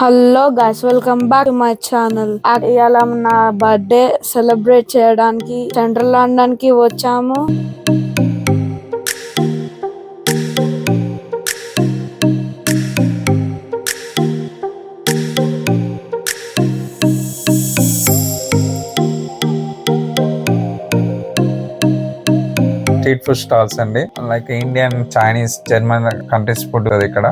Hello guys, welcome back to my channel. ఇవాళ నా birthday celebrate చేయడానికి సెంట్రల్ లండన్ కి వచ్చాము. స్ట్రీట్ ఫుడ్ స్టాల్స్ అండి, like Indian, Chinese, German countries food అది ఇక్కడ.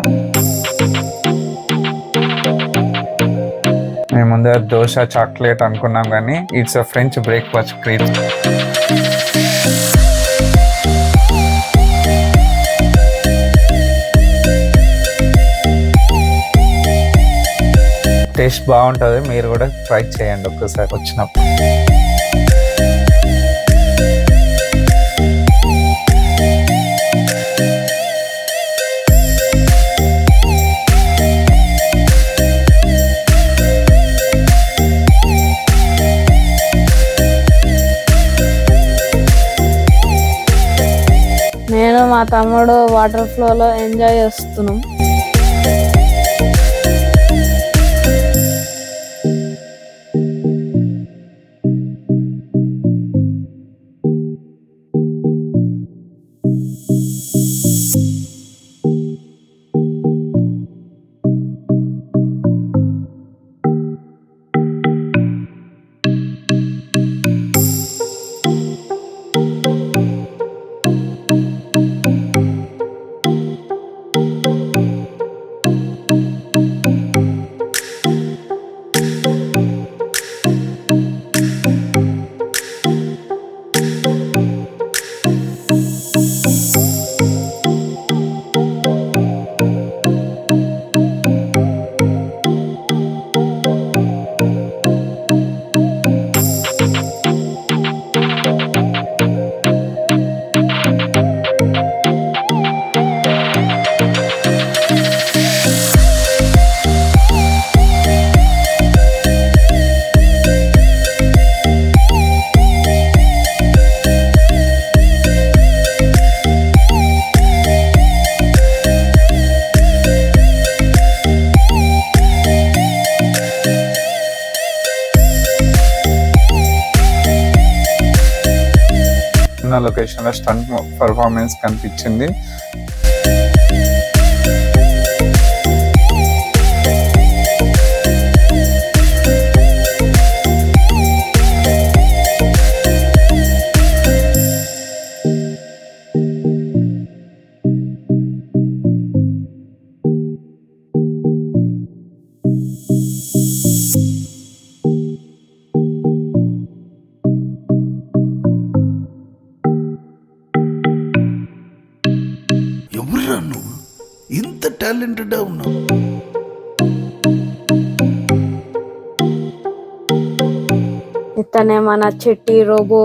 మేము ముందే దోశ, చాక్లెట్ అనుకున్నాం కానీ it's a French breakfast cream. Taste బాగుంటుంది, మీరు కూడా ట్రై చేయండి ఒక్కసారి వచ్చినప్పుడు. నేను మా తమ్ముడు వాటర్ ఫ్లో లో ఎంజాయ్ చేస్తున్నాం. లొకేషన్ లో స్టంట్ పర్ఫార్మెన్స్ కనిపించింది. ఎవరురా నువ్వు? ఇంత టాలెంటెడ్ ఉన్నావు. ఇతనే మన చిట్టి రోబో.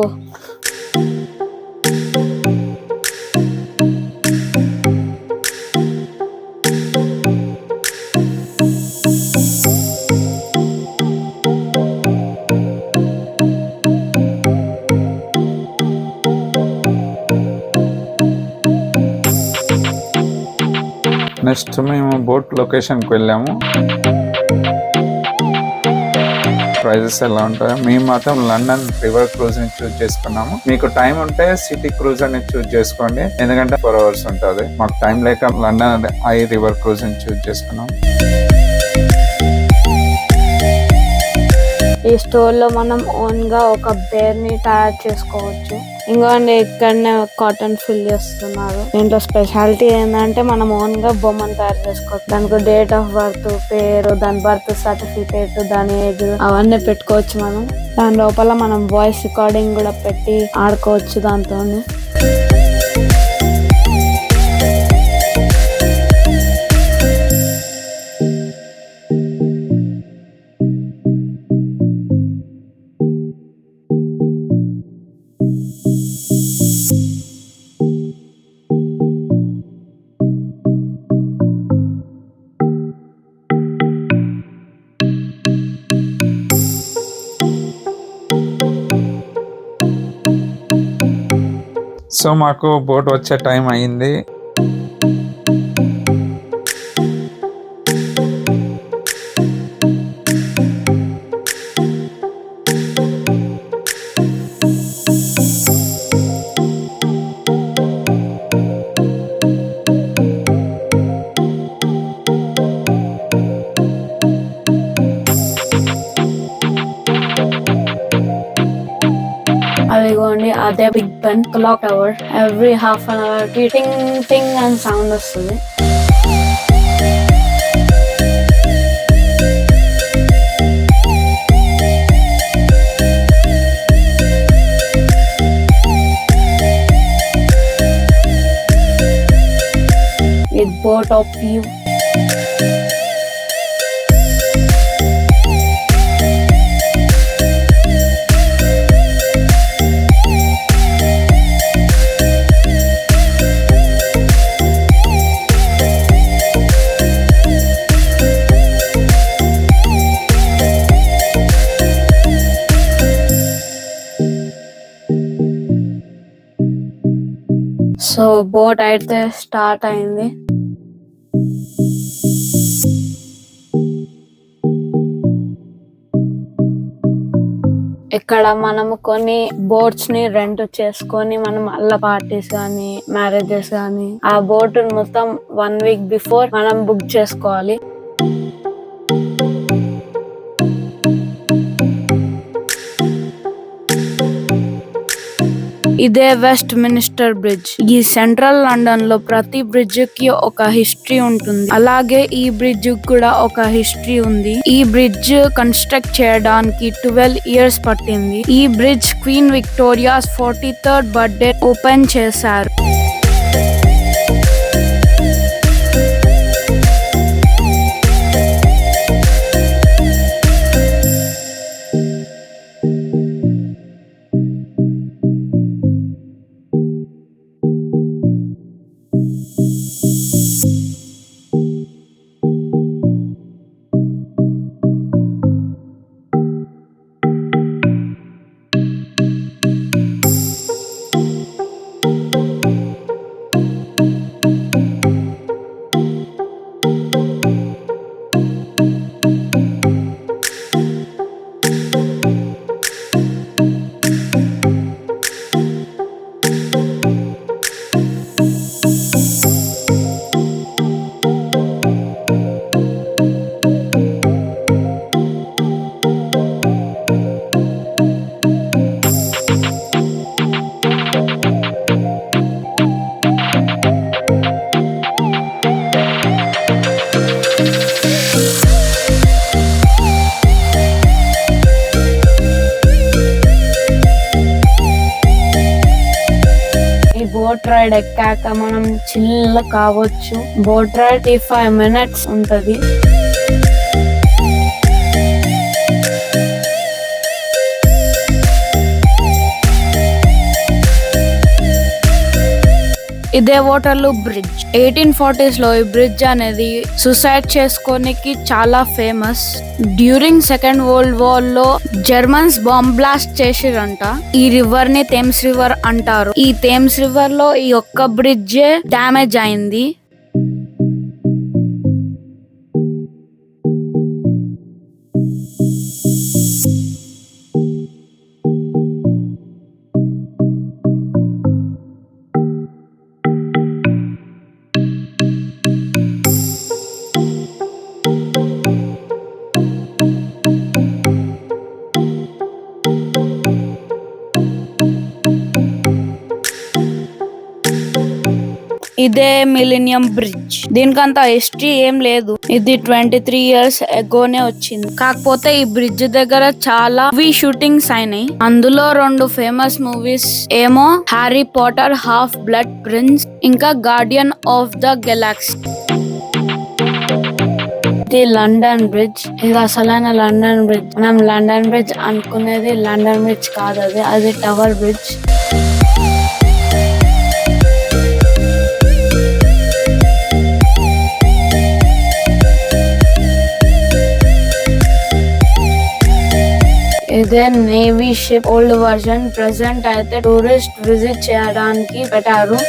నెక్స్ట్ మేము బోట్ లొకేషన్కి వెళ్ళాము. ప్రైజెస్ ఎలా ఉంటాయో, మేము మాత్రం లండన్ రివర్ క్రూజ్ ని చూస్ చేసుకున్నాము. మీకు టైం ఉంటే సిటీ క్రూజర్ ని చూస్ చేసుకోండి, ఎందుకంటే 4 hours ఉంటుంది. మాకు టైం లేక లండన్ ఐ రివర్ క్రూజ్ ని చూస్ చేసుకున్నాము. ఈ స్టోర్ లో మనం ఓన్ గా ఒక బేర్ ని తయారు చేసుకోవచ్చు. ఇంకోండి, ఇక్కడనే కాటన్ ఫిల్ చేస్తున్నారు. దీంట్లో స్పెషాలిటీ ఏంటంటే మనం ఓన్ గా బొమ్మను తయారు చేసుకోవచ్చు. దానికి డేట్ ఆఫ్ బర్త్, పేరు, దాని బర్త్ సర్టిఫికేట్, దాని ఏజ్ అవన్నీ పెట్టుకోవచ్చు. మనం దాని లోపల మనం వాయిస్ రికార్డింగ్ కూడా పెట్టి ఆడుకోవచ్చు దాంతో. సో మాకు బోట్ వచ్చే టైం అయింది. అదే Big Ben clock tower. Every half an hour కి టింగ్ టింగ్ అని సౌండ్ వస్తుంది. With boat of view. So boat అయితే స్టార్ట్ అయింది. ఇక్కడ మనము కొన్ని బోట్స్ ని రెంట్ చేసుకొని మనం అల్ల పార్టీస్ గానీ మ్యారేజెస్ గానీ ఆ బోట్ మొత్తం 1 వీక్ బిఫోర్ మనం బుక్ చేసుకోవాలి. ఇదే వెస్ట్ మినిస్టర్ బ్రిడ్జ్. ఈ సెంట్రల్ లండన్ లో ప్రతి బ్రిడ్జ్ కి ఒక హిస్టరీ ఉంటుంది. అలాగే ఈ బ్రిడ్జ్ కూడా ఒక హిస్టరీ ఉంది. ఈ బ్రిడ్జ్ కన్స్ట్రక్ట్ చేయడానికి 12 ఇయర్స్ పట్టింది. ఈ bridge queen Victoria's 43rd birthday open చేశారు. బోట్ రైడ్ ఎక్కాక మనం చిల్ కావచ్చు. బోట్ రైడ్ 35 minutes ఉంటది. ఇదే వాటర్లూ బ్రిడ్జ్. 1840s లో ఈ బ్రిడ్జ్ అనేది సూసైడ్ చేసుకోనికి చాలా famous. During second world war లో జర్మన్స్ బాంబ్ బ్లాస్ట్ చేసిరంట. ఈ రివర్ ని థేమ్స్ రివర్ అంటారు. ఈ థేమ్స్ రివర్ లో ఈ ఒక్క బ్రిడ్జ్ డ్యామేజ్ అయింది. ఇదే మిలీనియం బ్రిడ్జ్. దీనికంత హిస్టరీ ఏం లేదు. ఇది 23 years ఎగోనే వచ్చింది. కాకపోతే ఈ బ్రిడ్జ్ దగ్గర చాలా మూవీ షూటింగ్స్ అయినాయి. అందులో 2 ఫేమస్ మూవీస్ ఏమో Harry Potter half blood prince, ఇంకా గార్డియన్ ఆఫ్ ద గెలాక్సీ. ఇది లండన్ బ్రిడ్జ్. ఇది అసలైన లండన్ బ్రిడ్జ్. మనం లండన్ బ్రిడ్జ్ అనుకునేది లండన్ బ్రిడ్జ్ కాదు, అది టవర్ బ్రిడ్జ్. ఇదే navy ship old version. Present అయితే టూరిస్ట్ విజిట్ చేయడానికి పెట్టారు.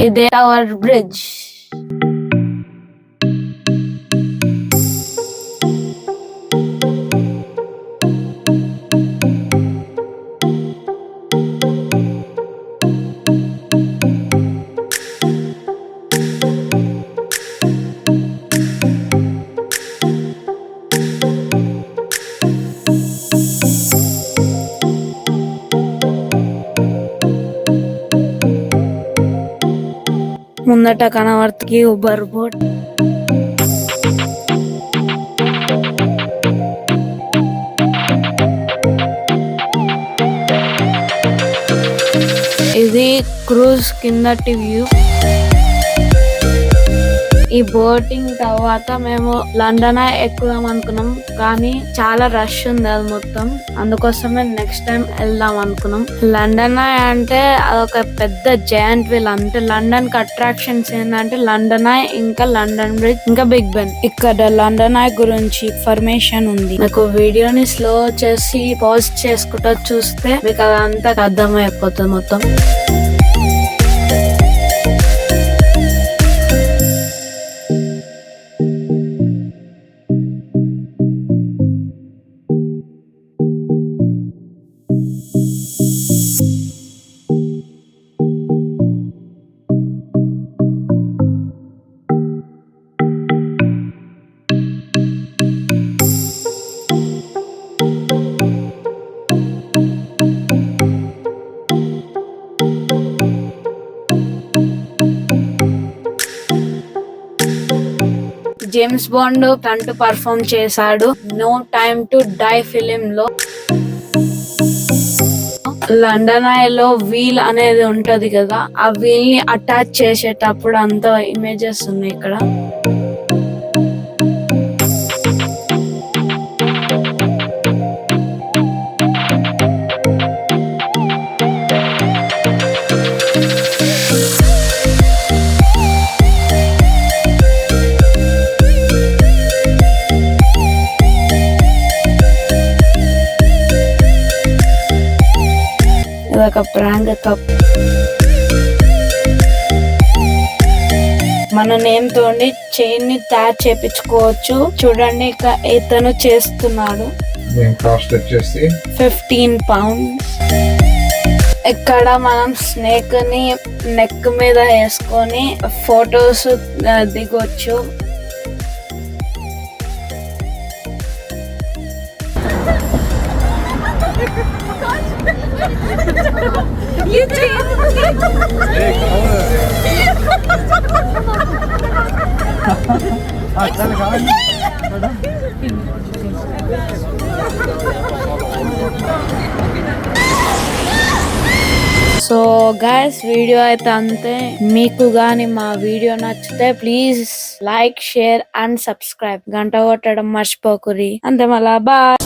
ఇదే టవర్ బ్రిడ్జ్. ముందట కనవర్తికి ఉబర్ బోట్. ఇది క్రూజ్ కిందటి వ్యూ. ఈ బోటింగ్ తర్వాత మేము లండన్ ఎక్కుదాం అనుకున్నాం, కానీ చాలా రష్ ఉంది అది మొత్తం. అందుకోసమే నెక్స్ట్ టైం వెళ్దాం అనుకున్నాం. లండన్ అంటే అదొక పెద్ద జాయింట్ వీల్. అంటే లండన్ కి అట్రాక్షన్స్ ఏంటంటే లండన్ ఇంకా లండన్ బ్రిడ్జ్ ఇంకా బిగ్ బెన్. ఇక్కడ లండన్ గురించి ఇన్ఫర్మేషన్ ఉంది. మీకు వీడియోని స్లో చేసి పాజ్ చేసుకుంటా చూస్తే మీకు అదంతా అర్థమైపోతుంది మొత్తం. జేమ్స్ బాండ్ కంటూ పర్ఫామ్ చేశాడు No Time to Die film లో. లండన్ ఐ లో వీల్ అనేది ఉంటది కదా, ఆ వీల్ ని అటాచ్ చేసేటప్పుడు అంత ఇమేజెస్ ఉన్నాయి ఇక్కడ. ఇదొక ప్రాంక్ కప్. మన నేమ్ తోని చైన్ ని తయారు చేపించుకోవచ్చు. చూడండి ఇక ఇతను చేస్తున్నాడు. కాస్ట్ వచ్చేసి 15 pounds. ఇక్కడ మనం స్నేక్ ని నెక్ మీద వేసుకొని ఫొటోస్ దిగొచ్చు. సో గైస్ వీడియో అయితే అంతే. మీకు గాని మా వీడియో నచ్చితే please like, share and subscribe. గంట కొట్టడం మర్చిపోకురి. అంతే, మళ్ళా బాయ్.